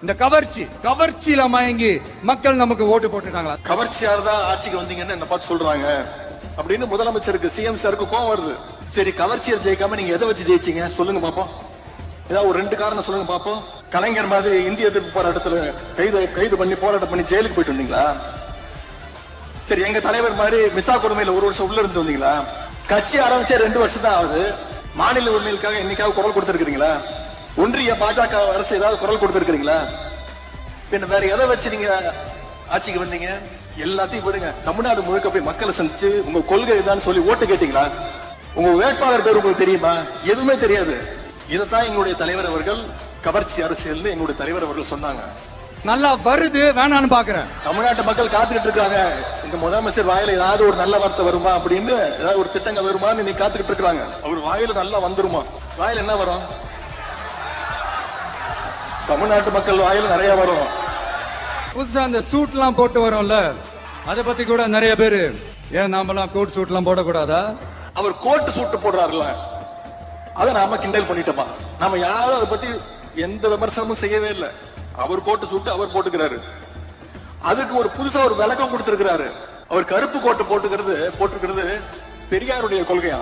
இந்த கவர்ச்சியில மயங்கி மக்கள் நமக்கு ஓட்டு போட்டுட்டாங்களா? கவர்ச்சியார் தான் ஆட்சிக்கு வந்தீங்கன்னு என்ன பார்த்து சொல்றாங்க அப்படின்னு முதலமைச்சருக்கு சிஎம் சாருக்கு கோவம் வருது. சரி, கவர்ச்சியர் ஜெயிக்காம நீங்க எதை வச்சு ஜெயிச்சீங்க சொல்லுங்க பாப்போம். ஏதாவது ஒரு 2 காரணம் சொல்லுங்க பாப்போம். கலைஞர் மாதிரி இந்திய எதிர்ப்பு போராட்டத்துல கைது பண்ணி போராட்டம் பண்ணி ஜெயிலுக்கு போயிட்டு வந்தீங்களா? சரி, எங்க தலைவர் மாதிரி மிசா கொடுமையில 1 வருஷம் உள்ள இருந்து வந்தீங்களா? கட்சி ஆரம்பிச்சே 2 வருஷம் தான் ஆகுது. மாநில உரிமைகளுக்காக என்னைக்காவது குரல் கொடுத்திருக்கீங்களா? ஒன்றிய பாஜக அரசு ஏதாவது குரல் கொடுத்திருக்கீங்களா? பின்ன வேற எதை வச்சு நீங்க ஆட்சிக்கு வந்தீங்க? எல்லாத்தையும் விடுங்க. தமிழ்நாடு முழுக்க போய் மக்களை சந்திச்சு உங்க கொள்கை தான் சொல்லி ஓட்டு கேட்டீங்களா? உங்க வேட்பாளர் பேர் உங்களுக்கு தெரியுமா? எதுவுமே தெரியாது. இதைத்தான் எங்களுடைய தலைவர் அவர்கள் கவர்ச்சி அரசியல் எங்களுடைய தலைவர் அவர்கள் சொன்னாங்க. நல்லா வருது வேணான்னு பாக்குறேன். தமிழ்நாட்டு மக்கள் காத்துக்கிட்டு இருக்காங்க. இந்த முதலமைச்சர் வாயில ஏதாவது ஒரு நல்ல வார்த்தை வருமா அப்படின்னு, ஏதாவது ஒரு திட்டங்கள் வருமான்னு நீ காத்துக்கிட்டு இருக்காங்க. அவர் வாயில நல்லா வந்துருமா? வாயில என்ன வரும்? தமிழ்நாட்டு மக்கள் வாயில நிறைய வரும். புதுசா அந்த சூட் எல்லாம் போட்டு வரும்ல, அதை பத்தி கூட நிறைய பேரு, ஏன் நாமெல்லாம் கோட் சூட் எல்லாம் போடக்கூடாதா? அவர் கோட்டு சூட்டு போடுறாருல, அதை நாம கிண்டல் பண்ணிட்டோமா? நாம யாரும் அதை பத்தி எந்த விமர்சனமும் செய்யவே இல்லை. அவர் கோட்டு சூட்டு அவர் போட்டுக்கிறாரு. அதுக்கு ஒரு புதுசா ஒரு விளக்கம் கொடுத்திருக்கிறாரு. அவர் கருப்பு கோட்டு போட்டுக்கிறது பெரியாருடைய கொள்கையா?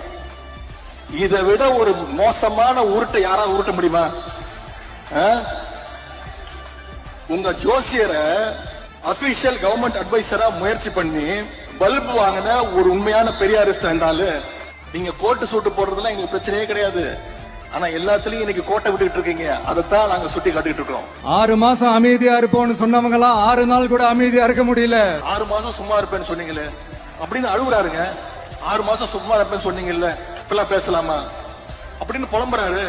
இதை விட ஒரு மோசமான உருட்டை யாராவது உருட்ட முடியுமா? உங்க ஜோசியரை அபிஷியல் கவர்மெண்ட் அட்வைசரா முயற்சி பண்ணி பல்பு வாங்கின ஒரு உண்மையான பெரியாரிஸ்ட் என்றாலும் நீங்க கோட்டு சூட்டு போடுறதுல எங்களுக்கு பிரச்சனையே கிடையாது. ஆனா எல்லாத்துலயும் இன்னைக்கு கோட்டை விட்டுட்டு இருக்கீங்க. அதைத்தான் நாங்க சுட்டி காட்டிட்டு இருக்கோம். 6 மாசம் அமைதியா இருப்போம்னு சொன்னவங்க எல்லாம் 6 நாள் கூட அமைதியா இருக்க முடியல. 6 மாசம் சும்மா இருப்பேன்னு சொன்னீங்களே அப்படின்னு அழுகுறாருங்க. 6 மாசம் சும்மா இருப்பேன்னு சொன்னீங்கல்ல, இப்பெல்லாம் பேசலாமா அப்படின்னு புலம்புறாரு.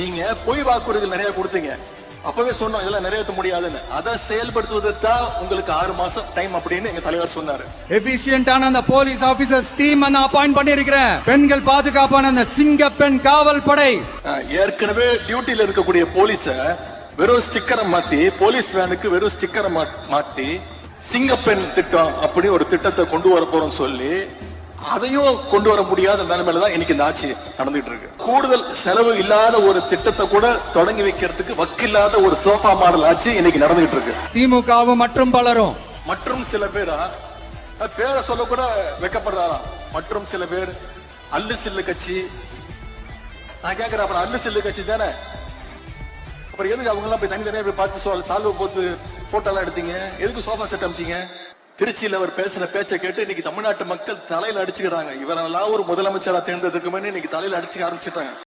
நீங்க பொய் வாக்குறுதிகள் நிறைய கொடுத்தீங்க. அப்பவே சொன்னோம் இதெல்லாம் நிறைவேற்ற முடியாதுன்னு. அதை செயல்படுத்துவதற்காக உங்களுக்கு 6 மாசம் டைம் அப்படின்னு எங்க தலைவர் சொன்னாரு. எபிஷியன்டான அந்த போலீஸ் ஆபீசர்ஸ் டீம் நான் அப்பாயிண்ட் பண்ணி இருக்கிறேன். பெண்கள் பாதுகாப்பான அந்த சிங்க பெண் காவல் படை. ஏற்கனவே டியூட்டில இருக்கக்கூடிய போலீஸ வெறும் ஸ்டிக்கரை மாத்தி, போலீஸ் வேனுக்கு வெறும் ஸ்டிக்கரை மாட்டி சிங்கப்பெண் திட்டம் அப்படி ஒரு திட்டத்தை கொண்டு வர போறோம் சொல்லி அதையும் கொண்டு வர முடியாத நிலைமையில தான் இன்னைக்கு இந்த ஆட்சி நடந்துட்டு இருக்கு. கூடுதல் செலவு இல்லாத ஒரு திட்டத்தை கூட தொடங்கி வைக்கிறதுக்கு வக்கில்லாத ஒரு சோஃபா மாடல் ஆட்சி இன்னைக்கு நடந்துட்டு இருக்கு. திமுகவும் மற்றும் பலரும் மற்றும் சில பேரா பேரை சொல்ல கூட வெக்கப்படுறாரா? மற்றும் சில பேர் அல்லு சில்லு கட்சி. நான் கேட்கிறேன், அப்புறம் அல்லு சில்லு கட்சி தானே, அப்புறம் எதுக்கு அவங்க எல்லாம் போய் தனித்தனியா போய் பார்த்து சால்வ் போட்டு போட்டோ எல்லாம் எடுத்தீங்க? எதுக்கு சோஃபா செட் அமைச்சீங்க? திருச்சியில் அவர் பேசின பேச்சை கேட்டு இன்னைக்கு தமிழ்நாட்டு மக்கள் தலையில அடிச்சுக்கிறாங்க. இவரெல்லாம் ஒரு முதலமைச்சரா தேர்ந்ததுக்கு முன்னே இன்னைக்கு தலையில அடிச்சுக்க ஆரம்பிச்சுட்டாங்க.